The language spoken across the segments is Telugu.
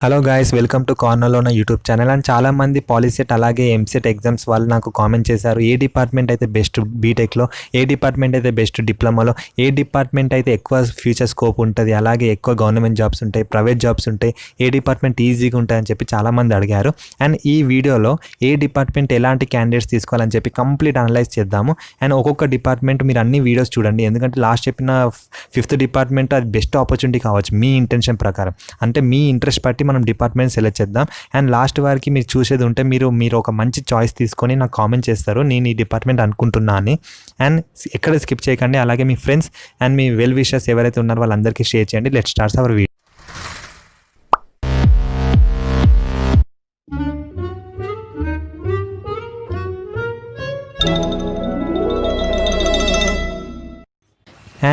హలో గాయ్స్, వెల్కమ్ టు కార్నర్లోన యూట్యూబ్ ఛానల్. అండ్ చాలామంది పాలిసెట్ అలాగే ఎంసెట్ ఎగ్జామ్స్ వాళ్ళు నాకు కామెంట్ చేశారు, ఏ డిపార్ట్మెంట్ అయితే బెస్ట్ బీటెక్లో, ఏ డిపార్ట్మెంట్ అయితే బెస్ట్ డిప్లొమాలో, ఏ డిపార్ట్మెంట్ అయితే ఎక్కువ ఫ్యూచర్ స్కోప్ ఉంటుంది, అలాగే ఎక్కువ గవర్నమెంట్ జాబ్స్ ఉంటాయి, ప్రైవేట్ జాబ్స్ ఉంటాయి, ఏ డిపార్ట్మెంట్ ఈజీగా ఉంటాయని చెప్పి చాలామంది అడిగారు. అండ్ ఈ వీడియోలో ఏ డిపార్ట్మెంట్ ఎలాంటి క్యాండిడేట్స్ తీసుకోవాలని చెప్పి కంప్లీట్ అనలైజ్ చేద్దాము. అండ్ ఒక్కొక్క డిపార్ట్మెంట్ మీరు అన్ని వీడియోస్ చూడండి, ఎందుకంటే లాస్ట్ చెప్పిన 5th డిపార్ట్మెంట్ అది బెస్ట్ ఆపర్చునిటీ కావచ్చు మీ ఇంటెన్షన్ ప్రకారం, అంటే మీ ఇంట్రెస్ట్ బట్టి మనం డిపార్ట్మెంట్ సెలెక్ట్ చేద్దాం. అండ్ లాస్ట్ వరకు మీరు చూసేది ఉంటే మీరు ఒక మంచి చాయిస్ తీసుకొని నాకు కామెంట్ చేస్తారు, నేను ఈ డిపార్ట్మెంట్ అనుకుంటున్నా అని. అండ్ ఎక్కడ స్కిప్ చేయకండి, అలాగే మీ ఫ్రెండ్స్ అండ్ మీ వెల్ విషర్స్ ఎవరైతే ఉన్నారో వాళ్ళందరికీ షేర్ చేయండి. Let's start our video.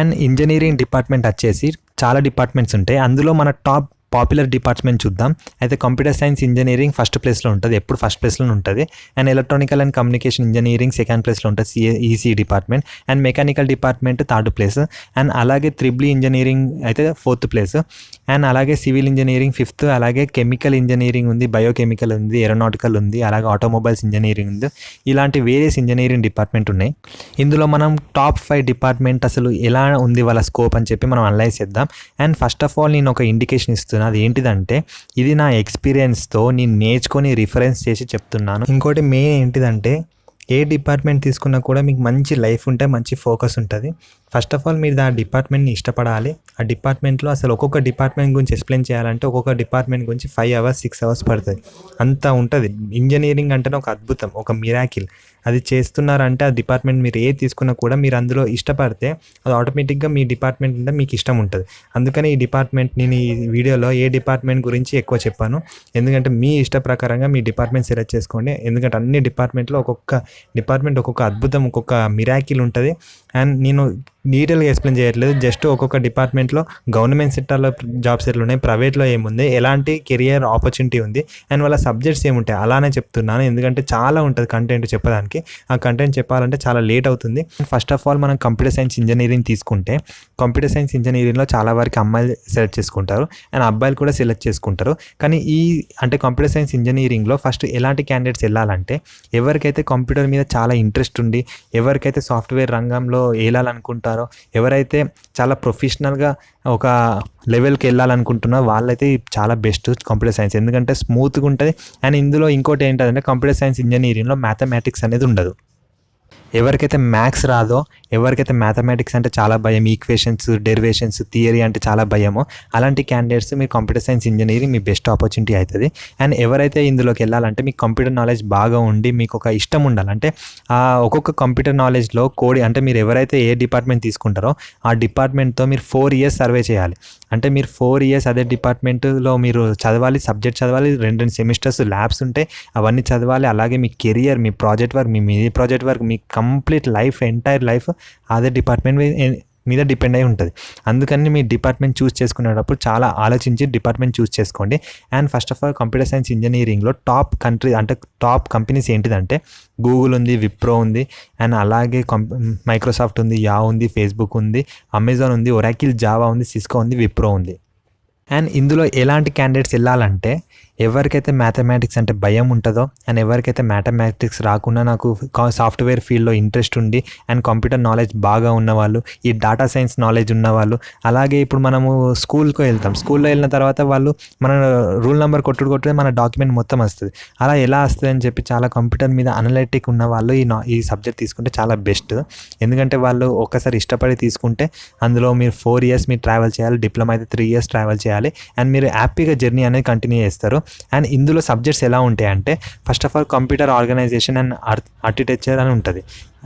And engineering department వచ్చేసి చాలా డిపార్ట్మెంట్స్ ఉంటాయి, అందులో మన టాప్ పాపులర్ డిపార్ట్మెంట్ చూద్దాం. అయితే కంప్యూటర్ సైన్స్ ఇంజనీరింగ్ ఫస్ట్ ప్లేస్లో ఉంటుంది, ఎప్పుడు ఫస్ట్ ప్లేస్లో ఉంటుంది. And electronical and communication engineering second ప్లేస్లో ఉంటుంది, EC department. And mechanical department third place. And అలాగే త్రిబుల్ ఇంజనీరింగ్ అయితే 4th ప్లేస్. అండ్ అలాగే సివిల్ ఇంజనీరింగ్ 5th. అలాగే కెమికల్ ఇంజనీరింగ్ ఉంది, బయోకెమికల్ ఉంది, ఏరోనాటికల్ ఉంది, అలాగే ఆటోమొబైల్స్ ఇంజనీరింగ్ ఉంది. ఇలాంటి వేరియస్ ఇంజనీరింగ్ డిపార్ట్మెంట్ ఉన్నాయి. ఇందులో మనం టాప్ 5 డిపార్ట్మెంట్ అసలు ఎలా ఉంది వాళ్ళ స్కోప్ అని చెప్పి మనం అనలైజ్ చేద్దాం. అండ్ ఫస్ట్ ఆఫ్ ఆల్ నేను ఒక ఇండికేషన్ ఇస్తున్నాను, అది ఏంటిదంటే ఇది నా ఎక్స్పీరియన్స్తో నేను నేర్చుకొని రిఫరెన్స్ చేసి చెప్తున్నాను. ఇంకోటి మెయిన్ ఏంటిదంటే ఏ డిపార్ట్మెంట్ తీసుకున్నా కూడా మీకు మంచి లైఫ్ ఉంటే మంచి ఫోకస్ ఉంటుంది. ఫస్ట్ ఆఫ్ ఆల్ మీరు ఆ డిపార్ట్మెంట్ని ఇష్టపడాలి. ఆ డిపార్ట్మెంట్లో అసలు ఒక్కొక్క డిపార్ట్మెంట్ గురించి ఎక్స్ప్లెయిన్ చేయాలంటే ఒక్కొక్క డిపార్ట్మెంట్ గురించి 5 hours 6 hours పడుతుంది, అంతా ఉంటుంది. ఇంజనీరింగ్ అంటేనే ఒక అద్భుతం, ఒక మిరాకిల్. అది చేస్తున్నారంటే ఆ డిపార్ట్మెంట్ మీరు ఏది తీసుకున్నా కూడా మీరు అందులో ఇష్టపడితే అది ఆటోమేటిక్గా మీ డిపార్ట్మెంట్ అంటే మీకు ఇష్టం ఉంటుంది. అందుకని ఈ డిపార్ట్మెంట్ నేను ఈ వీడియోలో ఏ డిపార్ట్మెంట్ గురించి ఎక్కువ చెప్పాను, ఎందుకంటే మీ ఇష్ట ప్రకారంగా మీ డిపార్ట్మెంట్ సెలెక్ట్ చేసుకోండి. ఎందుకంటే అన్ని డిపార్ట్మెంట్లో ఒక్కొక్క డిపార్ట్మెంట్ ఒక్కొక్క అద్భుతం, ఒక్కొక్క మిరాకిల్ ఉంటుంది. అండ్ నేను డీటెయిల్గా ఎక్స్ప్లెయిన్ చేయట్లేదు, జస్ట్ ఒక్కొక్క డిపార్ట్మెంట్లో గవర్నమెంట్ సెక్టార్లో జాబ్స్ ఎట్లా ఉన్నాయి, ప్రైవేట్లో ఏముంది, ఎలాంటి కెరియర్ ఆపర్చునిటీ ఉంది, అండ్ వాళ్ళ సబ్జెక్ట్స్ ఏముంటాయి అలానే చెప్తున్నాను. ఎందుకంటే చాలా ఉంటుంది కంటెంట్ చెప్పడానికి, ఆ కంటెంట్ చెప్పాలంటే చాలా లేట్ అవుతుంది. ఫస్ట్ ఆఫ్ ఆల్ మనం కంప్యూటర్ సైన్స్ ఇంజనీరింగ్ తీసుకుంటే కంప్యూటర్ సైన్స్ ఇంజనీరింగ్లో చాలా వరకు అమ్మాయిలు సెలెక్ట్ చేసుకుంటారు అండ్ అబ్బాయిలు కూడా సెలెక్ట్ చేసుకుంటారు. కానీ అంటే కంప్యూటర్ సైన్స్ ఇంజనీరింగ్లో ఫస్ట్ ఎలాంటి క్యాండిడేట్స్ వెళ్ళాలంటే ఎవరికైతే కంప్యూటర్ మీద చాలా ఇంట్రెస్ట్ ఉండి, ఎవరికైతే సాఫ్ట్వేర్ రంగంలో వెళ్ళాలనుకుంటారో, ఎవరైతే చాలా ప్రొఫెషనల్గా ఒక లెవెల్కి వెళ్ళాలనుకుంటున్నా వాళ్ళైతే చాలా బెస్ట్ కంప్యూటర్ సైన్స్, ఎందుకంటే స్మూత్గా ఉంటుంది. అండ్ ఇందులో ఇంకోటి ఏంటంటే కంప్యూటర్ సైన్స్ ఇంజనీరింగ్లో మ్యాథమెటిక్స్ అనేది ఉండదు. ఎవరికైతే మ్యాథ్స్ రాదో, ఎవరికైతే మ్యాథమెటిక్స్ అంటే చాలా భయం, ఈక్వేషన్స్, డెరివేషన్స్, థియరీ అంటే చాలా భయమో అలాంటి క్యాండిడేట్స్ మీరు కంప్యూటర్ సైన్స్ ఇంజనీరింగ్ మీ బెస్ట్ ఆపర్చునిటీ అవుతుంది. అండ్ ఎవరైతే ఇందులోకి వెళ్ళాలంటే మీకు కంప్యూటర్ నాలెడ్జ్ బాగా ఉండి మీకు ఒక ఇష్టం ఉండాలి. అంటే ఒక్కొక్క కంప్యూటర్ నాలెడ్జ్లో అంటే మీరు ఎవరైతే ఏ డిపార్ట్మెంట్ తీసుకుంటారో ఆ డిపార్ట్మెంట్తో మీరు 4 years సర్వే చేయాలి. అంటే మీరు 4 years అదే డిపార్ట్మెంట్లో మీరు చదవాలి, సబ్జెక్ట్ చదవాలి, 2 సెమిస్టర్స్ ల్యాబ్స్ ఉంటాయి, అవన్నీ చదవాలి. అలాగే మీ కెరియర్, మీ ప్రాజెక్ట్ వర్క్, మీ ప్రాజెక్ట్ వర్క్, మీ కంప్లీట్ లైఫ్, ఎంటైర్ లైఫ్ అదే డిపార్ట్మెంట్ మీద డిపెండ్ అయి ఉంటుంది. అందుకని మీ డిపార్ట్మెంట్ చూస్ చేసుకునేటప్పుడు చాలా ఆలోచించి డిపార్ట్మెంట్ చూస్ చేసుకోండి. And first of all computer science ఇంజనీరింగ్లో టాప్ కంపెనీస్ ఏంటిదంటే గూగుల్ ఉంది, విప్రో ఉంది, అండ్ అలాగే మైక్రోసాఫ్ట్ ఉంది, యా ఉంది, ఫేస్బుక్ ఉంది, అమెజాన్ ఉంది, ఒరాకిల్, జావా ఉంది, సిస్కో ఉంది, విప్రో ఉంది. అండ్ ఇందులో ఎలాంటి క్యాండిడేట్స్ వెళ్ళాలంటే ఎవరికైతే మ్యాథమెటిక్స్ అంటే భయం ఉంటుందో అండ్ ఎవరికైతే మ్యాథమెటిక్స్ రాకుండా నాకు సాఫ్ట్వేర్ ఫీల్డ్లో ఇంట్రెస్ట్ ఉండి అండ్ కంప్యూటర్ నాలెడ్జ్ బాగా ఉన్నవాళ్ళు, ఈ డేటా సైన్స్ నాలెడ్జ్ ఉన్నవాళ్ళు, అలాగే ఇప్పుడు మనము స్కూల్కి వెళ్తాం, స్కూల్లో వెళ్ళిన తర్వాత వాళ్ళు మన రూల్ నెంబర్ కొట్టుడు మన డాక్యుమెంట్ మొత్తం వస్తుంది. అలా ఎలా వస్తుంది అని చెప్పి చాలా కంప్యూటర్ మీద అనలిటిక్ ఉన్న వాళ్ళు ఈ సబ్జెక్ట్ తీసుకుంటే చాలా బెస్ట్. ఎందుకంటే వాళ్ళు ఒక్కసారి ఇష్టపడి తీసుకుంటే అందులో మీరు 4 years మీరు ట్రావెల్ చేయాలి, డిప్లొమా అయితే 3 years ట్రావెల్ చేయాలి, అండ్ మీరు హ్యాపీగా జర్నీ అనేది కంటిన్యూ చేస్తారు. అండ్ ఇందులో సబ్జెక్ట్స్ ఎలా ఉంటాయంటే first of all computer organization and architecture అని ఉంటుంది,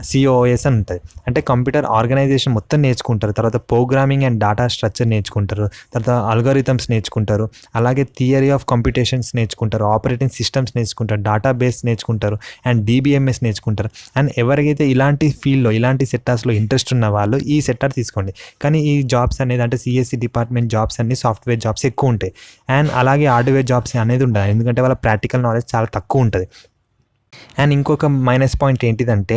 COOS అని ఉంటుంది. అంటే కంప్యూటర్ ఆర్గనైజేషన్ మొత్తం నేర్చుకుంటారు, తర్వాత ప్రోగ్రామింగ్ అండ్ డేటా స్ట్రక్చర్ నేర్చుకుంటారు, తర్వాత అల్గోరిథమ్స్ నేర్చుకుంటారు, అలాగే థియరీ ఆఫ్ కంప్యూటేషన్స్ నేర్చుకుంటారు, ఆపరేటింగ్ సిస్టమ్స్ నేర్చుకుంటారు, డేటాబేస్ నేర్చుకుంటారు, అండ్ DBMS నేర్చుకుంటారు. అండ్ ఎవరికైతే ఇలాంటి ఫీల్డ్లో, ఇలాంటి సెక్టార్స్లో ఇంట్రెస్ట్ ఉన్న వాళ్ళు ఈ సెక్టార్ తీసుకోండి. కానీ ఈ జాబ్స్ అనేది అంటే CSE డిపార్ట్మెంట్ జాబ్స్ అన్ని సాఫ్ట్వేర్ జాబ్స్ ఎక్కువ ఉంటాయి. అండ్ అలాగే హార్డ్వేర్ జాబ్స్ అనేది ఉండదు, ఎందుకంటే వాళ్ళ ప్రాక్టికల్ నాలెడ్జ్ చాలా తక్కువ ఉంటుంది. అండ్ ఇంకొక మైనస్ పాయింట్ ఏంటిదంటే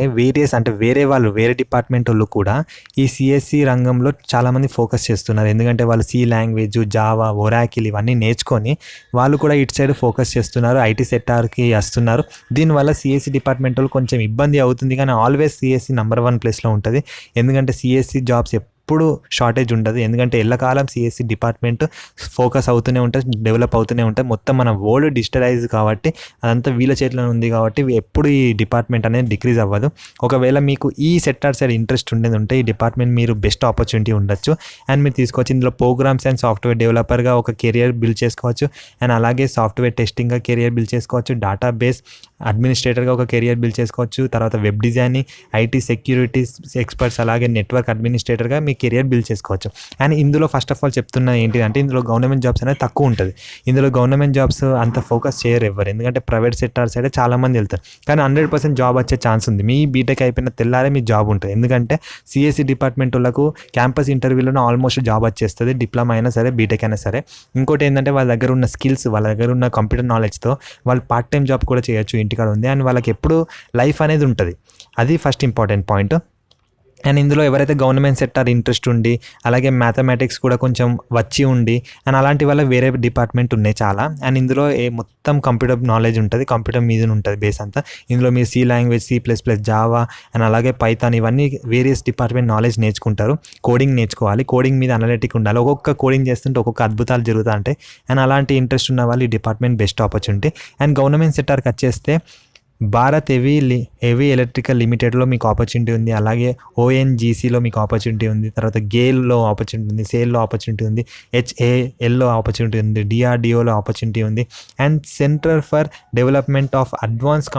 వేరే వాళ్ళు వేరే డిపార్ట్మెంట్ వాళ్ళు కూడా ఈ సిఎస్సి రంగంలో చాలామంది ఫోకస్ చేస్తున్నారు. ఎందుకంటే వాళ్ళు సి లాంగ్వేజ్, జావా, ఒరాకిల్ ఇవన్నీ నేర్చుకొని వాళ్ళు కూడా ఇటు సైడ్ ఫోకస్ చేస్తున్నారు, ఐటీ సెక్టార్కి వస్తున్నారు. దీనివల్ల సిఎస్సి డిపార్ట్మెంట్ వాళ్ళు కొంచెం ఇబ్బంది అవుతుంది, కానీ ఆల్వేస్ సిఎస్సి నెంబర్ 1 ప్లేస్లో ఉంటుంది. ఎందుకంటే సిఎస్సి జాబ్స్ ఎప్పుడు షార్టేజ్ ఉండదు. ఎందుకంటే ఎల్లకాలం సిఎస్సి డిపార్ట్మెంట్ ఫోకస్ అవుతూనే ఉంటుంది, డెవలప్ అవుతూనే ఉంటుంది. మొత్తం మన వరల్డ్ డిజిటలైజ్ కాబట్టి అదంతా వీళ్ళ చేతిలో ఉంది కాబట్టి ఎప్పుడు ఈ డిపార్ట్మెంట్ అనేది డిక్రీజ్ అవ్వదు. ఒకవేళ మీకు ఈ సెక్టార్ సైడ్ ఇంట్రెస్ట్ ఉండేది ఉంటే ఈ డిపార్ట్మెంట్ మీరు బెస్ట్ ఆపర్చునిటీ ఉండొచ్చు. అండ్ మీరు తీసుకోవచ్చు ఇందులో ప్రోగ్రామ్స్ అండ్ సాఫ్ట్వేర్ డెవలపర్గా ఒక కెరియర్ బిల్డ్ చేసుకోవచ్చు. అండ్ అలాగే సాఫ్ట్వేర్ టెస్టింగ్గా కెరియర్ బిల్డ్ చేసుకోవచ్చు. డేటాబేస్ అడ్మినిస్ట్రేటర్గా ఒక కెరియర్ బిల్డ్ చేసుకోవచ్చు. తర్వాత web designing, IT security experts, అలాగే నెట్వర్క్ అడ్మినిస్ట్రేటర్గా మీ కెరియర్ బిల్డ్ చేసుకోవచ్చు. అండ్ ఇందులో ఫస్ట్ ఆఫ్ ఆల్ చెప్తున్నా ఏంటిదంటే ఇందులో గవర్నమెంట్ జాబ్స్ అనేది తక్కువ ఉంటుంది. ఇందులో గవర్నమెంట్ జాబ్స్ అంత ఫోకస్ చేయరు ఎవరు, ఎందుకంటే ప్రైవేట్ సెక్టార్ సైడ్ చాలామంది వెళ్తారు. కానీ 100% జాబ్ వచ్చే ఛాన్స్ ఉంది. మీ బీటెక్ అయిపోయిన తెల్లారే మీ జాబ్ ఉంటుంది. ఎందుకంటే సిఎస్సి డిపార్ట్మెంట్ వాళ్ళకు క్యాంపస్ ఇంటర్వ్యూలోనే ఆల్మోస్ట్ జాబ్ వచ్చేస్తుంది, డిప్లొమా అయినా సరే బీటెక్ అయినా సరే. ఇంకోటి ఏంటంటే వాళ్ళ దగ్గర ఉన్న స్కిల్స్, వాళ్ళ దగ్గర ఉన్న కంప్యూటర్ నాలెడ్జ్తో వాళ్ళు పార్ట్ టైం జాబ్ కూడా చేయొచ్చు, ఇంటికాడ ఉంది. అండ్ వాళ్ళకి ఎప్పుడు లైఫ్ అనేది ఉంటుంది. అది ఫస్ట్ ఇంపార్టెంట్ పాయింట్. అండ్ ఇందులో ఎవరైతే గవర్నమెంట్ సెక్టార్ ఇంట్రెస్ట్ ఉండి అలాగే మ్యాథమెటిక్స్ కూడా కొంచెం వచ్చి ఉండి అండ్ అలాంటి వాళ్ళ వేరే డిపార్ట్మెంట్ ఉన్నాయి చాలా. అండ్ ఇందులో మొత్తం కంప్యూటర్ నాలెడ్జ్ ఉంటుంది, కంప్యూటర్ మీద ఉంటుంది బేస్ అంతా. ఇందులో మీరు C language, C++, Java and అలాగే పైథాన్ ఇవన్నీ వేరియస్ డిపార్ట్మెంట్ నాలెడ్జ్ నేర్చుకుంటారు. కోడింగ్ నేర్చుకోవాలి, కోడింగ్ మీద అనలిటిక్ ఉండాలి. ఒక్కొక్క కోడింగ్ చేస్తుంటే ఒక్కొక్క అద్భుతాలు జరుగుతూ ఉంటాయి. అండ్ అలాంటి ఇంట్రెస్ట్ ఉన్న వాళ్ళు ఈ department best opportunity. And government సెక్టార్కి వచ్చేస్తే భారత్ హెవీ ఎలక్ట్రికల్ లిమిటెడ్లో మీకు ఆపర్చునిటీ ఉంది. అలాగే ONGCలో మీకు ఆపర్చునిటీ ఉంది. తర్వాత గేల్లో ఆపర్చునిటీ ఉంది, సేల్లో ఆపర్చునిటీ ఉంది, HALలో ఆపర్చునిటీ ఉంది, DRDOలో ఆపర్చునిటీ ఉంది. And centre for development of advance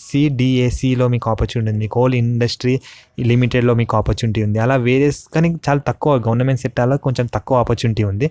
CDACలో మీకు ఆపర్చునిటీ ఉంది. కోల్ ఇండస్ట్రీ లిమిటెడ్లో మీకు ఆపర్చునిటీ ఉంది. అలా వేరియస్, కానీ చాలా తక్కువ గవర్నమెంట్ సెక్టార్లో కొంచెం తక్కువ ఆపర్చునిటీ ఉంది.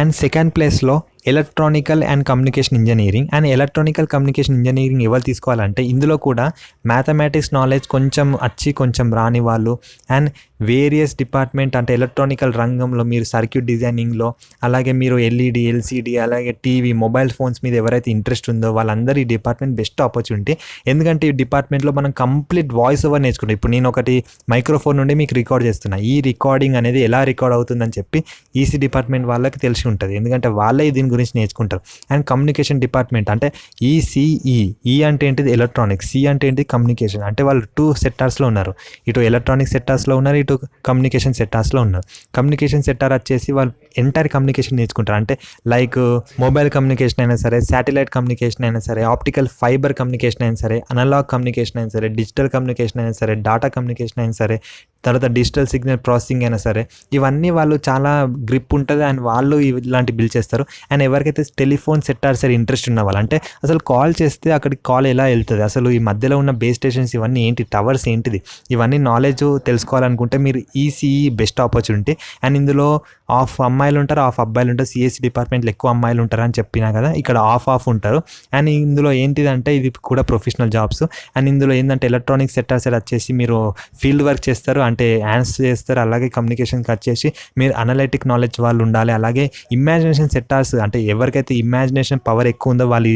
అండ్ సెకండ్ ప్లేస్లో electronical and communication engineering. And electronical communication engineering ఎవరు తీసుకోవాలంటే ఇందులో కూడా మ్యాథమెటిక్స్ నాలెడ్జ్ కొంచెం వచ్చి కొంచెం రాని వాళ్ళు అండ్ వేరియస్ డిపార్ట్మెంట్ అంటే ఎలక్ట్రానికల్ రంగంలో మీరు సర్క్యూట్ డిజైనింగ్లో అలాగే మీరు LED, LCD అలాగే టీవీ, మొబైల్ ఫోన్స్ మీద ఎవరైతే ఇంట్రెస్ట్ ఉందో వాళ్ళందరూ ఈ డిపార్ట్మెంట్ బెస్ట్ ఆపర్చునిటీ. ఎందుకంటే ఈ డిపార్ట్మెంట్లో మనం కంప్లీట్ వాయిస్ ఓవర్ నేర్చుకుంటాం. ఇప్పుడు నేను ఒకటి మైక్రోఫోన్ నుండి మీకు రికార్డ్ చేస్తున్నా. ఈ రికార్డింగ్ అనేది ఎలా రికార్డ్ అవుతుందని చెప్పి ఈసీ డిపార్ట్మెంట్ వాళ్ళకి తెలిసి ఉంటుంది, ఎందుకంటే వాళ్ళే దీని గురించి నేర్చుకుంటారు. అండ్ కమ్యూనికేషన్ డిపార్ట్మెంట్ అంటే ECE. అంటే ఏంటిది ఎలక్ట్రానిక్స్, C అంటే ఏంటిది కమ్యూనికేషన్. అంటే వాళ్ళు 2 సెక్టార్స్లో ఉన్నారు, ఇటు ఎలక్ట్రానిక్ సెక్టార్స్లో ఉన్నారు, ఇటు కమ్యూనికేషన్ సెక్టార్స్లో ఉన్నారు. కమ్యూనికేషన్ సెక్టార్ వచ్చేసి వాళ్ళు ఎంటైర్ కమ్యూనికేషన్ నేర్చుకుంటారు. అంటే లైక్ మొబైల్ కమ్యూనికేషన్ అయినా సరే, శాటిలైట్ కమ్యూనికేషన్ అయినా సరే, ఆప్టికల్ ఫైబర్ కమ్యూనికేషన్ అయినా సరే, అనలాగ్ కమ్యూనికేషన్ అయినా సరే, డిజిటల్ కమ్యూనికేషన్ అయినా సరే, డాటా కమ్యూనికేషన్ అయినా సరే, తర్వాత డిజిటల్ సిగ్నల్ ప్రాసెసింగ్ అయినా సరే, ఇవన్నీ వాళ్ళు చాలా గ్రిప్ ఉంటుంది అండ్ వాళ్ళు ఇలాంటి బిల్డ్ చేస్తారు. అండ్ ఎవరికైతే టెలిఫోన్ సెక్టార్ సరే ఇంట్రెస్ట్ ఉన్న వాళ్ళు, అంటే అసలు కాల్ చేస్తే అక్కడికి కాల్ ఎలా వెళ్తుంది, అసలు ఈ మధ్యలో ఉన్న బేస్ స్టేషన్స్ ఇవన్నీ ఏంటి, టవర్స్ ఏంటిది, ఇవన్నీ నాలెడ్జ్ తెలుసుకోవాలనుకుంటే మీరు ECE బెస్ట్ ఆపర్చునిటీ. అండ్ ఇందులో హాఫ్ అమ్మాయిలు ఉంటారు, హాఫ్ అబ్బాయిలు ఉంటారు. సిఎస్సి డిపార్ట్మెంట్లో ఎక్కువ అమ్మాయిలు ఉంటారు అని చెప్పినా కదా, ఇక్కడ హాఫ్ ఉంటారు. అండ్ ఇందులో ఏంటిదంటే ఇది కూడా ప్రొఫెషనల్ జాబ్స్. అండ్ ఇందులో ఏంటంటే ఎలక్ట్రానిక్ సెక్టార్ సైడ్ వచ్చేసి మీరు ఫీల్డ్ వర్క్ చేస్తారు, అంటే యాన్స్ చేస్తారు. అలాగే కమ్యూనికేషన్కి వచ్చేసి మీరు అనలైటిక్ నాలెడ్జ్ వాళ్ళు ఉండాలి. అలాగే ఇమాజినేషన్ సెక్టార్స్, అంటే ఎవరికైతే ఇమాజినేషన్ పవర్ ఎక్కువ ఉందో వాళ్ళు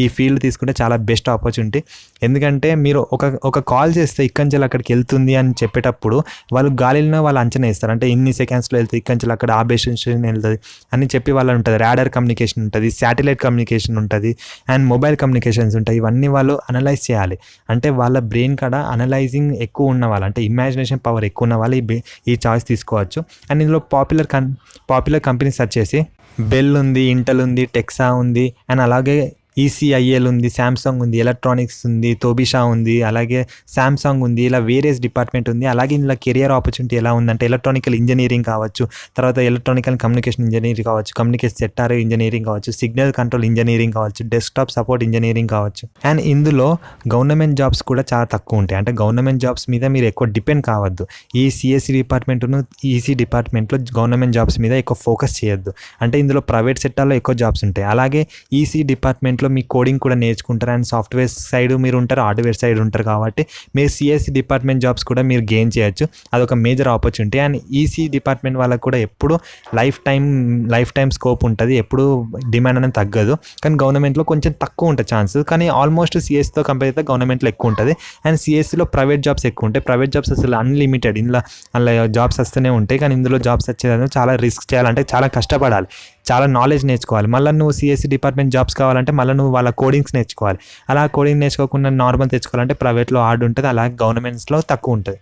ఈ ఫీల్డ్ తీసుకుంటే చాలా బెస్ట్ ఆపర్చునిటీ. ఎందుకంటే మీరు ఒక కాల్ చేస్తే ఇక్కడి నుంచి అక్కడికి వెళ్తుంది అని చెప్పేటప్పుడు వాళ్ళు గాలిలో వాళ్ళు అంచనా ఇస్తారు, అంటే ఇన్ని సెకండ్స్లో వెళ్తుంది, ఇక్కడి నుంచి అక్కడ ఆ బేస్ స్టేషన్ వెళ్తుంది అని చెప్పి వాళ్ళు ఉంటుంది. రాడార్ కమ్యూనికేషన్ ఉంటుంది, శాటిలైట్ కమ్యూనికేషన్ ఉంటుంది, అండ్ మొబైల్ కమ్యూనికేషన్స్ ఉంటాయి. ఇవన్నీ వాళ్ళు అనలైజ్ చేయాలి. అంటే వాళ్ళ బ్రెయిన్ కాడ అనలైజింగ్ ఎక్కువ ఉన్న వాళ్ళు, అంటే ఇమాజినేషన్ పవర్ ఎక్కువ ఉన్న వాళ్ళు ఈ చాయిస్ తీసుకోవచ్చు. అండ్ ఇందులో పాపులర్ కంపెనీస్ వచ్చేసి బెల్ ఉంది, ఇంటెల్ ఉంది, టెక్సా ఉంది, అండ్ అలాగే ECIL ఉంది, శాంసంగ్ ఉంది, ఎలక్ట్రానిక్స్ ఉంది, తోబిషా ఉంది, అలాగే శాంసంగ్ ఉంది. ఇలా వేరియస్ డిపార్ట్మెంట్ ఉంది. అలాగే ఇందులో కెరియర్ ఆపర్చునిటీ ఎలా ఉందంటే ఎలక్ట్రానికల్ ఇంజనీరింగ్ కావచ్చు, తర్వాత ఎలక్ట్రానికల్ కమ్యూనికేషన్ ఇంజనీరింగ్ కావచ్చు, కమ్యూనికేషన్ సెక్టార్ ఇంజనీరింగ్ కావచ్చు, సిగ్నల్ కంట్రోల్ ఇంజనీరింగ్ కావచ్చు, డెస్క్టాప్ సపోర్ట్ ఇంజనీరింగ్ కావచ్చు. అండ్ ఇందులో గవర్నమెంట్ జాబ్స్ కూడా చాలా తక్కువ ఉంటాయి. అంటే గవర్నమెంట్ జాబ్స్ మీద మీరు ఎక్కువ డిపెండ్ కావద్దు. ఈ CSE డిపార్ట్మెంట్ను EC డిపార్ట్మెంట్లో గవర్నమెంట్ జాబ్స్ మీద ఎక్కువ ఫోకస్ చేయొద్దు. అంటే ఇందులో ప్రైవేట్ సెక్టార్లో ఎక్కువ జాబ్స్ ఉంటాయి. అలాగే EC డిపార్ట్మెంట్లో దీంట్లో మీ కోడింగ్ కూడా నేర్చుకుంటారు అండ్ సాఫ్ట్వేర్ సైడ్ మీరు ఉంటారు, హార్డ్వేర్ సైడ్ ఉంటారు కాబట్టి మీరు సిఎస్సి డిపార్ట్మెంట్ జాబ్స్ కూడా మీరు గెయిన్ చేయొచ్చు. అదొక major opportunity. And EC department వాళ్ళకు కూడా ఎప్పుడు లైఫ్ టైం స్కోప్ ఉంటుంది, ఎప్పుడు డిమాండ్ అనేది తగ్గదు. కానీ గవర్నమెంట్లో కొంచెం తక్కువ ఉంటుంది ఛాన్స్, కానీ ఆల్మోస్ట్ సిఎస్సితో కంపేర్ అయితే గవర్నమెంట్లో ఎక్కువ ఉంటుంది. అండ్ సిఎస్సిలో ప్రైవేట్ జాబ్స్ ఎక్కువ ఉంటాయి. ప్రైవేట్ జాబ్స్ అసలు అన్లిమిటెడ్, ఇందులో అలా జాబ్స్ వస్తూనే ఉంటాయి. కానీ ఇందులో జాబ్స్ వచ్చేదాన్ని చాలా రిస్క్ చేయాలంటే చాలా కష్టపడాలి, చాలా నాలెడ్జ్ నేర్చుకోవాలి. మళ్ళీ నువ్వు సిఎస్సి డిపార్ట్మెంట్ జాబ్స్ కావాలంటే మళ్ళీ నువ్వు వాళ్ళ కోడింగ్స్ నేర్చుకోవాలి. అలా కోడింగ్ నేర్చుకోకుండా నార్మల్ తెచ్చుకోవాలంటే ప్రైవేట్లో హార్డ్ ఉంటుంది, అలాగే గవర్నమెంట్స్లో తక్కువ ఉంటుంది.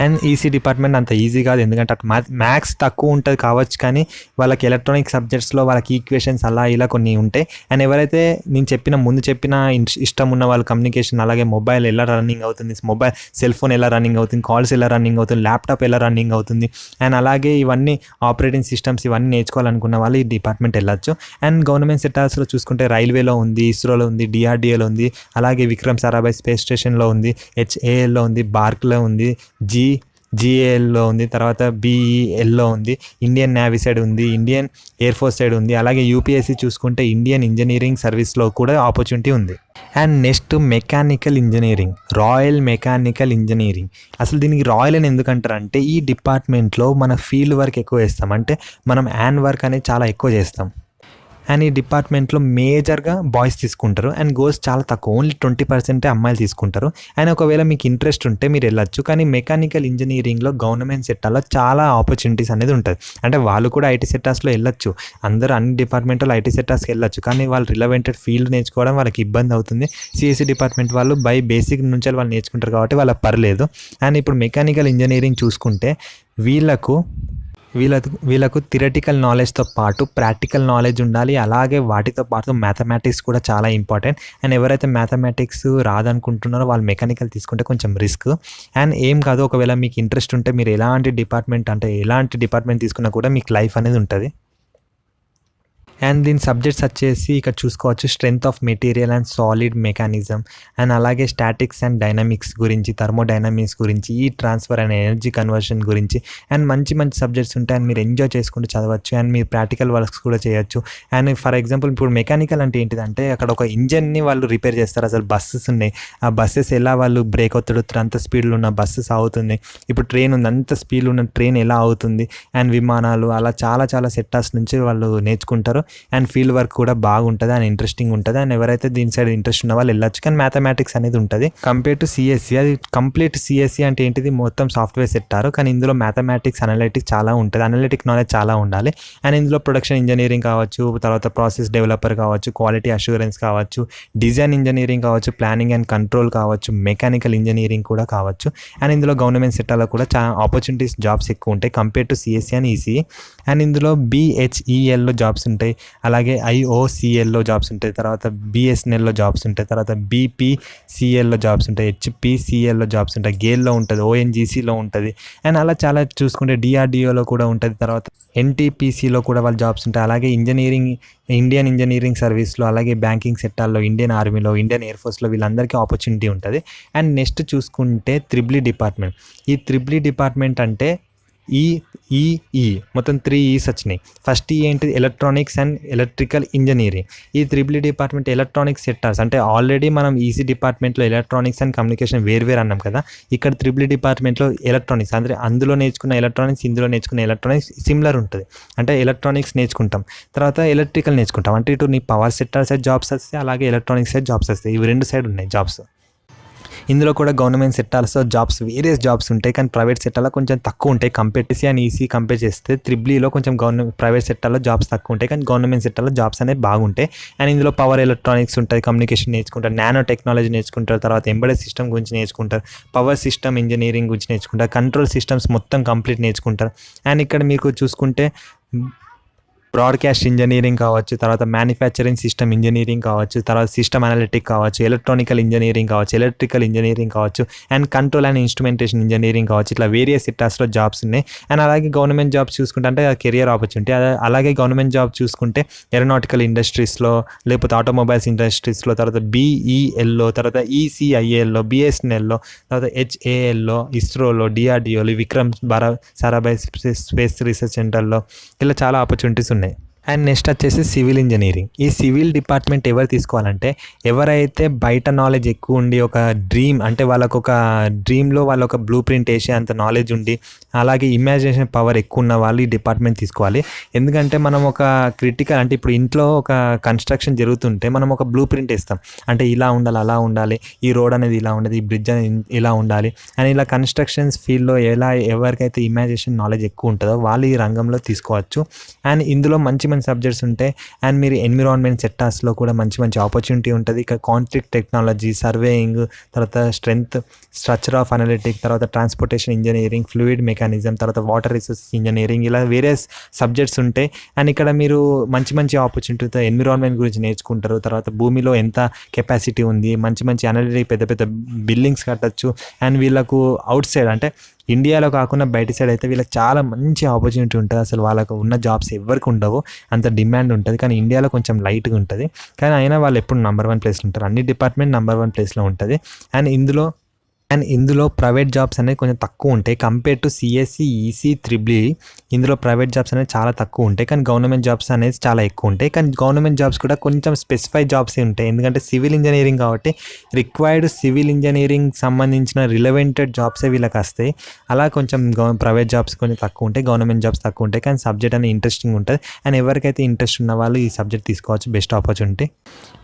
అండ్ ఈసీ డిపార్ట్మెంట్ అంత ఈజీ కాదు, ఎందుకంటే అటు మ్యాథ్స్ తక్కువ ఉంటుంది కావచ్చు, కానీ వాళ్ళకి ఎలక్ట్రానిక్ సబ్జెక్ట్స్లో వాళ్ళకి ఈక్వేషన్స్ అలా ఇలా కొన్ని ఉంటాయి. అండ్ ఎవరైతే నేను ముందు చెప్పిన ఇష్టం ఉన్న వాళ్ళ కమ్యూనికేషన్, అలాగే మొబైల్ ఎలా రన్నింగ్ అవుతుంది, సెల్ ఫోన్ ఎలా రన్నింగ్ అవుతుంది, కాల్స్ ఎలా రన్నింగ్ అవుతుంది, ల్యాప్టాప్ ఎలా రన్నింగ్ అవుతుంది, అండ్ అలాగే ఇవన్నీ ఆపరేటింగ్ సిస్టమ్స్ ఇవన్నీ నేర్చుకోవాలనుకున్న వాళ్ళు ఈ డిపార్ట్మెంట్ వెళ్ళొచ్చు. అండ్ గవర్నమెంట్ సెక్టార్స్లో చూసుకుంటే రైల్వేలో ఉంది, ఇస్రోలో ఉంది, డిఆర్డిఏలో ఉంది, అలాగే విక్రమ్ సారాభాయ్ స్పేస్ స్టేషన్లో ఉంది, హెచ్ఏఎల్లో ఉంది, బార్క్లో ఉంది, జిఏఎల్లో ఉంది, తర్వాత బిఈఎల్లో ఉంది, ఇండియన్ నేవీ సైడ్ ఉంది, ఇండియన్ ఎయిర్ ఫోర్స్ సైడ్ ఉంది, అలాగే యూపీఎస్సీ చూసుకుంటే ఇండియన్ ఇంజనీరింగ్ సర్వీస్లో కూడా ఆపర్చునిటీ ఉంది. And next mechanical engineering, royal mechanical engineering. అసలు దీనికి రాయల్ అని ఎందుకంటారంటే ఈ డిపార్ట్మెంట్లో మన ఫీల్డ్ వర్క్ ఎక్కువ చేస్తాం, అంటే మనం హ్యాండ్ వర్క్ అనేది చాలా ఎక్కువ చేస్తాం. అండ్ ఈ డిపార్ట్మెంట్లో మేజర్గా బాయ్స్ తీసుకుంటారు అండ్ గర్ల్స్ చాలా తక్కువ, ఓన్లీ 20% అమ్మాయిలు తీసుకుంటారు. అండ్ ఒకవేళ మీకు ఇంట్రెస్ట్ ఉంటే మీరు వెళ్ళొచ్చు. కానీ మెకానికల్ ఇంజనీరింగ్లో గవర్నమెంట్ సెక్టార్లో చాలా ఆపర్చునిటీస్ అనేది ఉంటుంది. అంటే వాళ్ళు కూడా ఐటీ సెక్టార్స్లో వెళ్ళొచ్చు, అందరూ అన్ని డిపార్ట్మెంట్లో ఐటీ సెక్టార్స్కి వెళ్ళొచ్చు, కానీ వాళ్ళు రిలవెంటెడ్ ఫీల్డ్ నేర్చుకోవడం వాళ్ళకి ఇబ్బంది అవుతుంది. సిఎస్సి డిపార్ట్మెంట్ వాళ్ళు బై బేసిక్ నుంచి వాళ్ళు నేర్చుకుంటారు కాబట్టి వాళ్ళకి పర్లేదు. అండ్ ఇప్పుడు మెకానికల్ ఇంజనీరింగ్ చూసుకుంటే వీళ్ళకు థియరిటికల్ నాలెడ్జ్తో పాటు ప్రాక్టికల్ నాలెడ్జ్ ఉండాలి, అలాగే వాటితో పాటు మ్యాథమెటిక్స్ కూడా చాలా ఇంపార్టెంట్. అండ్ ఎవరైతే మ్యాథమెటిక్స్ రాదనుకుంటున్నారో వాళ్ళు మెకానికల్ తీసుకుంటే కొంచెం రిస్క్. అండ్ ఏం కాదు, ఒకవేళ మీకు ఇంట్రెస్ట్ ఉంటే మీరు ఎలాంటి డిపార్ట్మెంట్ తీసుకున్నా కూడా మీకు లైఫ్ అనేది ఉంటుంది. అండ్ దీని సబ్జెక్ట్స్ వచ్చేసి ఇక్కడ చూసుకోవచ్చు, strength of material and solid mechanism, and అలాగే స్టాటిక్స్ అండ్ డైనమిక్స్ గురించి, థర్మోడైనమిక్స్ గురించి, ఈ ట్రాన్స్ఫర్ అండ్ ఎనర్జీ కన్వర్షన్ గురించి, అండ్ మంచి సబ్జెక్ట్స్ ఉంటాయి. అండ్ మీరు ఎంజాయ్ చేసుకుంటూ చదవచ్చు అండ్ మీరు ప్రాక్టికల్ వర్క్స్ కూడా చేయొచ్చు. అండ్ ఫర్ ఎగ్జాంపుల్ ఇప్పుడు మెకానికల్ అంటే ఏంటిదంటే అక్కడ ఒక ఇంజన్ని వాళ్ళు రిపేర్ చేస్తారు. అసలు బస్సెస్ ఉన్నాయి, ఆ బస్సెస్ ఎలా వాళ్ళు బ్రేక్ అవుతాడు, అంత స్పీడ్లో ఉన్న బస్సెస్ అవుతుంది. ఇప్పుడు ట్రైన్ ఉంది, అంత స్పీడ్లో ఉన్న ట్రైన్ ఎలా అవుతుంది, అండ్ విమానాలు, అలా చాలా సెక్టార్స్ నుంచి వాళ్ళు నేర్చుకుంటారు. అండ్ ఫీల్డ్ వర్క్ కూడా బాగుంటుంది అండ్ ఇంట్రెస్టింగ్ ఉంటుంది. అండ్ ఎవరైతే దీని సైడ్ ఇంట్రెస్ట్ ఉన్న వాళ్ళు వెళ్ళొచ్చు. కానీ మ్యాథమెటిక్స్ అనేది ఉంటుంది కంపేర్ టు సిఎస్సి. అది కంప్లీట్ సిఎస్సి అంటే ఏంటిది, మొత్తం సాఫ్ట్వేర్ సెక్టార్, కానీ ఇందులో మ్యాథమెటిక్స్, అనలిటిక్స్ చాలా ఉంటుంది, అనలిటిక్ నాలెడ్జ్ చాలా ఉండాలి. అండ్ ఇందులో ప్రొడక్షన్ ఇంజనీరింగ్ కావచ్చు, తర్వాత ప్రాసెస్ డెవలపర్ కావచ్చు, క్వాలిటీ అష్యూరెన్స్ కావచ్చు, డిజైన్ ఇంజనీరింగ్ కావచ్చు, ప్లానింగ్ అండ్ కంట్రోల్ కావచ్చు, మెకానికల్ ఇంజనీరింగ్ కూడా కావచ్చు. అండ్ ఇందులో గవర్నమెంట్ సెక్టార్లో కూడా చాలా ఆపర్చునిటీస్, జాబ్స్ ఎక్కువ ఉంటాయి compare to CSE and ECE. And ఇందులో బిహెచ్ఈఎల్లో జాబ్స్ ఉంటాయి, అలాగే ఐఓసిఎల్లో జాబ్స్ ఉంటాయి, తర్వాత బిఎస్ఎన్ఎల్లో జాబ్స్ ఉంటాయి, తర్వాత బీపీసీఎల్లో జాబ్స్ ఉంటాయి, హెచ్పిసిఎల్లో జాబ్స్ ఉంటాయి, గేల్లో ఉంటుంది, ఓఎన్జీసీలో ఉంటుంది. అండ్ అలా చాలా చూసుకుంటే డిఆర్డిఓలో కూడా ఉంటుంది, తర్వాత ఎన్టీపీసీలో కూడా వాళ్ళ జాబ్స్ ఉంటాయి. అలాగే ఇండియన్ ఇంజనీరింగ్ సర్వీస్లో, అలాగే బ్యాంకింగ్ సెక్టార్లో, ఇండియన్ ఆర్మీలో, ఇండియన్ ఎయిర్ ఫోర్స్లో వీళ్ళందరికీ ఆపర్చునిటీ ఉంటుంది. అండ్ నెక్స్ట్ చూసుకుంటే త్రిబుల్ డిపార్ట్మెంట్. ఈ త్రిబుల్ డిపార్ట్మెంట్ అంటే ఈ మొత్తం 3 E's వచ్చినాయి. ఫస్ట్ ఏంటిది, ఎలక్ట్రానిక్స్ అండ్ ఎలక్ట్రికల్ ఇంజనీరింగ్. ఈ త్రిబుల్ డిపార్ట్మెంట్ ఎలక్ట్రానిక్స్ సెక్టార్స్, అంటే ఆల్రెడీ మనం ఈసీ డిపార్ట్మెంట్లో ఎలక్ట్రానిక్స్ అండ్ కమ్యూనికేషన్ వేరు అన్నాం కదా, ఇక్కడ త్రిబుల్ డిపార్ట్మెంట్లో ఎలక్ట్రానిక్స్, అంటే అందులో నేర్చుకున్న ఎలక్ట్రానిక్స్, ఇందులో నేర్చుకున్న ఎలక్ట్రానిక్స్ సిమిలర్ ఉంటుంది. అంటే ఎలక్ట్రానిక్స్ నేర్చుకుంటాం, తర్వాత ఎలక్ట్రికల్ నేర్చుకుంటాం. అంటే ఇటు నీ పవర్ సెక్టార్ సైడ్ జాబ్స్ వస్తాయి, అలాగే ఎలక్ట్రానిక్స్ సైడ్ జాబ్స్ వస్తాయి. ఇవి 2 సైడ్ ఉన్నాయి జాబ్స్. ఇందులో కూడా గవర్నమెంట్ సెక్టార్స్లో జాబ్స్, వేరియస్ జాబ్స్ ఉంటాయి, కానీ ప్రైవేట్ సెక్టార్లో కొంచెం తక్కువ ఉంటాయి. Compare to and EC compare చేస్తే త్రిబుల్ఈలో కొంచెం ప్రైవేట్ సెక్టార్లో జాబ్స్ తక్కువ ఉంటాయి, కానీ గవర్నమెంట్ సెక్టార్లో జాబ్స్ అనేవి బాగుంటాయి. అండ్ ఇందులో పవర్ ఎలక్ట్రానిక్స్ ఉంటుంది, కమ్యూనికేషన్ నేర్చుకుంటారు, నానో టెక్నాలజీ నేర్చుకుంటారు, తర్వాత ఎంబెడెడ్ సిస్టమ్ గురించి నేర్చుకుంటారు, పవర్ సిస్టమ్ ఇంజనీరింగ్ గురించి నేర్చుకుంటారు, కంట్రోల్ సిస్టమ్స్ మొత్తం కంప్లీట్ నేర్చుకుంటారు. అండ్ ఇక్కడ మీకు చూసుకుంటే బ్రాడ్కాస్ట్ ఇంజనీరింగ్ కావచ్చు, తర్వాత మ్యానుఫ్యాక్చరింగ్ సిస్టమ్ ఇంజనీరింగ్ కావచ్చు, తర్వాత సిస్టమ్ అనలిటిక్ కావచ్చు, ఎలక్ట్రానికల్ ఇంజనీరింగ్ కావచ్చు, ఎలక్ట్రికల్ ఇంజనీరింగ్ కావచ్చు, and control and instrumentation engineering కావచ్చు. ఇట్లా వేరియస్ సెక్టార్స్లో జాబ్స్ ఉన్నాయి. అండ్ అలాగే గవర్నమెంట్ జాబ్స్ చూసుకుంటే అంటే కెరియర్ ఆపర్చునిటీ. అలాగే గవర్నమెంట్ జాబ్ చూసుకుంటే ఏరోనాటికల్ ఇండస్ట్రీస్లో, లేకపోతే ఆటోమొబైల్స్ ఇండస్ట్రీస్లో, తర్వాత బిఈఎల్లో, తర్వాత ఈసీఐఏల్లో, బిఎస్ఎన్ఎల్లో, తర్వాత హెచ్ఏఎల్లో, ఇస్రోలో, డిఆర్డిఓలో, విక్రమ్ సారాభాయ్ స్పేస్ రీసెర్చ్ సెంటర్లో, ఇలా చాలా ఆపర్చునిటీస్ ఉన్నాయి. అండ్ నెక్స్ట్ వచ్చేసి సివిల్ ఇంజనీరింగ్. ఈ సివిల్ డిపార్ట్మెంట్ ఎవరు తీసుకోవాలంటే ఎవరైతే బయట నాలెడ్జ్ ఎక్కువ ఉండి ఒక డ్రీమ్ అంటే వాళ్ళకొక డ్రీమ్లో వాళ్ళొక బ్లూ ప్రింట్ వేసే అంత నాలెడ్జ్ ఉండి అలాగే ఇమాజినేషన్ పవర్ ఎక్కువ ఉన్న వాళ్ళు ఈ డిపార్ట్మెంట్ తీసుకోవాలి. ఎందుకంటే మనం ఒక క్రిటికల్ అంటే ఇప్పుడు ఇంట్లో ఒక కన్స్ట్రక్షన్ జరుగుతుంటే మనం ఒక బ్లూ ప్రింట్ వేస్తాం. అంటే ఇలా ఉండాలి, అలా ఉండాలి, ఈ రోడ్ అనేది ఇలా ఉండదు, ఈ బ్రిడ్జ్ అనేది ఇలా ఉండాలి అని ఇలా కన్స్ట్రక్షన్స్ ఫీల్డ్లో ఎవరికైతే ఇమాజినేషన్ నాలెడ్జ్ ఎక్కువ ఉంటుందో వాళ్ళు ఈ రంగంలో తీసుకోవచ్చు. అండ్ ఇందులో మంచి సబ్జెక్ట్స్ ఉంటాయి. అండ్ మీరు ఎన్విరాన్మెంట్ సెక్టార్స్లో కూడా మంచి ఆపర్చునిటీ ఉంటుంది. ఇక కాంట్రాక్ట్ టెక్నాలజీ, సర్వేయింగ్, తర్వాత స్ట్రక్చర్ ఆఫ్ అనలిటిక్, తర్వాత ట్రాన్స్పోర్టేషన్ ఇంజనీరింగ్, ఫ్లూయిడ్ మెకానిజం, తర్వాత వాటర్ రిసోర్సెస్ ఇంజనీరింగ్, ఇలా వేరే సబ్జెక్ట్స్ ఉంటాయి. అండ్ ఇక్కడ మీరు మంచి ఆపర్చునిటీతో ఎన్విరాన్మెంట్ గురించి నేర్చుకుంటారు. తర్వాత భూమిలో ఎంత కెపాసిటీ ఉంది, మంచి అనలిటిక్ పెద్ద బిల్డింగ్స్ కట్టచ్చు. అండ్ వీళ్ళకు అవుట్ సైడ్ అంటే ఇండియాలో కాకుండా బయట సైడ్ అయితే వీళ్ళకి చాలా మంచి ఆపర్చునిటీ ఉంటుంది. అసలు వాళ్ళకు ఉన్న జాబ్స్ ఎవరికి ఉండవు, అంత డిమాండ్ ఉంటుంది. కానీ ఇండియాలో కొంచెం లైట్గా ఉంటుంది. కానీ అయినా వాళ్ళు ఎప్పుడు నెంబర్ 1 ప్లేస్లో ఉంటారు. అన్ని డిపార్ట్మెంట్ నెంబర్ 1 ప్లేస్లో ఉంటుంది. అండ్ ఇందులో ప్రైవేట్ జాబ్స్ అనేవి కొంచెం తక్కువ ఉంటాయి compare to CSE, ECE, triple E. ఇందులో ప్రైవేట్ జాబ్స్ అనేవి చాలా తక్కువ ఉంటాయి. కానీ గవర్నమెంట్ జాబ్స్ అనేది చాలా ఎక్కువ ఉంటాయి. కానీ గవర్నమెంట్ జాబ్స్ కూడా కొంచెం స్పెసిఫైడ్ జాబ్సే ఉంటాయి. ఎందుకంటే సివిల్ ఇంజనీరింగ్ కాబట్టి రిక్వైర్డ్ సివిల్ ఇంజనీరింగ్ సంబంధించిన రిలవెంటెడ్ జాబ్సే వీళ్ళకి వస్తాయి. అలా కొంచెం ప్రైవేట్ జాబ్స్ కొంచెం తక్కువ ఉంటాయి, గవర్నమెంట్ జాబ్స్ తక్కువ ఉంటాయి. కానీ సబ్జెక్ట్ అనేది ఇంట్రెస్టింగ్ ఉంటుంది. అండ్ ఎవరికైతే ఇంట్రెస్ట్ ఉన్న వాళ్ళు ఈ సబ్జెక్ట్ తీసుకోవచ్చు, బెస్ట్ ఆపర్చునిటీ.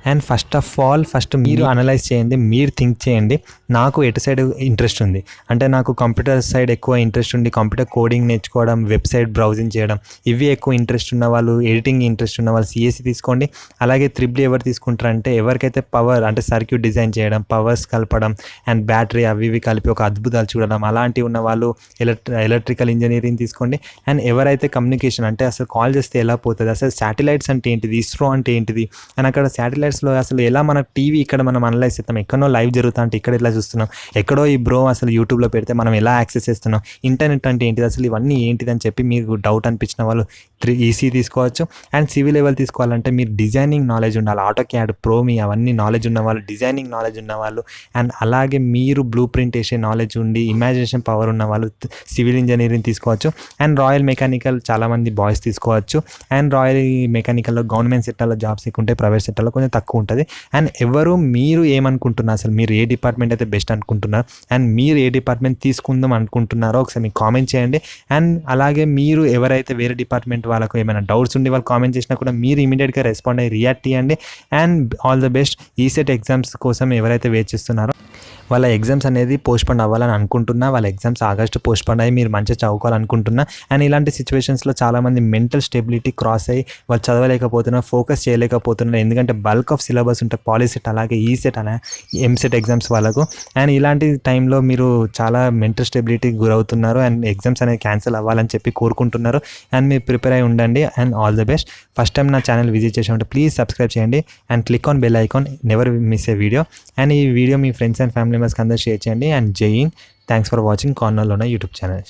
అండ్ ఫస్ట్ మీరు అనలైజ్ చేయండి, మీరు థింక్ చేయండి, నాకు ఎటు సైడ్ ఇంట్రెస్ట్ ఉంది అంటే నాకు కంప్యూటర్ సైడ్ ఎక్కువ ఇంట్రెస్ట్ ఉంది, కంప్యూటర్ కోడింగ్ నేర్చుకోవడం, వెబ్సైట్ బ్రౌజింగ్ చేయడం, ఇవి ఎక్కువ ఇంట్రెస్ట్ ఉన్న వాళ్ళు, ఎడిటింగ్ ఇంట్రెస్ట్ ఉన్న వాళ్ళు సిఎస్సి తీసుకోండి. అలాగే త్రిబుల్ ఎవరు తీసుకుంటారంటే ఎవరికైతే పవర్ అంటే సర్క్యూట్ డిజైన్ చేయడం, పవర్స్ కలపడం అండ్ బ్యాటరీ అవి ఇవి కలిపి ఒక అద్భుతాలు చూడడం అలాంటివి ఉన్న వాళ్ళు ఎలక్ట్రికల్ ఇంజనీరింగ్ తీసుకోండి. అండ్ ఎవరైతే కమ్యూనికేషన్ అంటే అసలు కాల్ చేస్తే ఎలా పోతుంది, అసలు శాటిలైట్స్ అంటే ఏంటిది, ఇస్రో అంటే ఏంటిది, అండ్ అక్కడ శాటిలైట్స్లో అసలు ఎలా మన టీవీ ఇక్కడ మనం అనలైజ్ చేస్తాం, ఎక్కడో లైవ్ జరుగుతా అంటే ఇక్కడ ఇలా చూస్తున్నాం, ఎక్కడో ఈ బ్రో అసలు యూట్యూబ్లో పెడితే మనం ఎలా యాక్సెస్ చేస్తున్నాం, ఇంటర్నెట్ అంటే ఏంటిది, అసలు ఇవన్నీ ఏంటిది అని చెప్పి మీకు డౌట్ అనిపించిన వాళ్ళు ఈసీ తీసుకోవచ్చు. అండ్ సివిల్ లెవెల్ తీసుకోవాలంటే మీరు డిజైనింగ్ నాలెడ్జ్ ఉండాలి, ఆటోక్యాడ్, ప్రోమి అవన్నీ నాలెడ్జ్ ఉన్నవాళ్ళు, డిజైనింగ్ నాలెడ్జ్ ఉన్నవాళ్ళు, అండ్ అలాగే మీరు బ్లూ ప్రింట్ వేసే నాలెడ్జ్ ఉండి ఇమాజినేషన్ పవర్ ఉన్న వాళ్ళు సివిల్ ఇంజనీరింగ్ తీసుకోవచ్చు. అండ్ రాయల్ మెకానికల్ చాలామంది బాయ్స్ తీసుకోవచ్చు. అండ్ రాయల్ మెకానికల్లో గవర్నమెంట్ సెక్టర్లో జాబ్స్ ఎక్కువ ఉంటాయి, ప్రైవేట్ సెక్టర్లో కొంచెం తక్కువ ఉంటుంది. అండ్ మీరు ఏమనుకుంటున్నారు, అసలు మీరు ఏ డిపార్ట్మెంట్ అయితే బెస్ట్ అనుకుంటున్నారు అండ్ మీరు ఏ డిపార్ట్మెంట్ తీసుకుందాం అనుకుంటున్నారో ఒకసారి మీకు కామెంట్ చేయండి. అండ్ అలాగే మీరు ఎవరైతే వేరే డిపార్ట్మెంట్ వాళ్ళకు ఏమైనా డౌట్స్ ఉండి వాళ్ళు కామెంట్ చేసినా కూడా మీరు ఇమీడియట్గా రెస్పాండ్ అయ్యి రియాక్ట్ చేయండి. And all the best. ECET exams కోసం ఎవరైతే వెయిట్ చేస్తున్నారో వాళ్ళ ఎగ్జామ్స్ అనేది పోస్ట్పోన్ అవ్వాలని అనుకుంటున్నా, వాళ్ళ ఎగ్జామ్స్ ఆగస్టు పోస్ట్పోన్ అయ్యి మీరు మంచిగా చదువుకోవాలనుకుంటున్నా. అండ్ ఇలాంటి సిచ్యువేషన్స్లో చాలామంది మెంటల్ స్టెబిలిటీ క్రాస్ అయ్యి వాళ్ళు చదవలేకపోతున్నారు, ఫోకస్ చేయలేకపోతున్నారు. ఎందుకంటే బల్క్ ఆఫ్ సిలబస్ ఉంటాయి పాలిసెట్ అలాగే ఈసెట్ అలాగే ఎంసెట్ ఎగ్జామ్స్ వాళ్ళకు. అండ్ ఇలాంటి టైంలో మీరు చాలా మెంటల్ స్టెబిలిటీకి గురవుతున్నారు అండ్ ఎగ్జామ్స్ అనేది క్యాన్సిల్ అవ్వాలని చెప్పి కోరుకుంటున్నారు. అండ్ మీరు ప్రిపేర్ అయి ఉండండి. And all the best. First time నా ఛానల్ విజిట్ చేసామంటే ప్లీజ్ సబ్స్క్రైబ్ చేయండి and click on bell icon, never miss a video. And ఈ వీడియో మీ ఫ్రెండ్స్ అండ్ ఫ్యామిలీ మెంబర్స్కి అందరూ షేర్ చేయండి. అండ్ జై హింద్. థ్యాంక్స్ ఫర్ వాచింగ్ కార్నర్లోనే యూట్యూబ్ ఛానల్.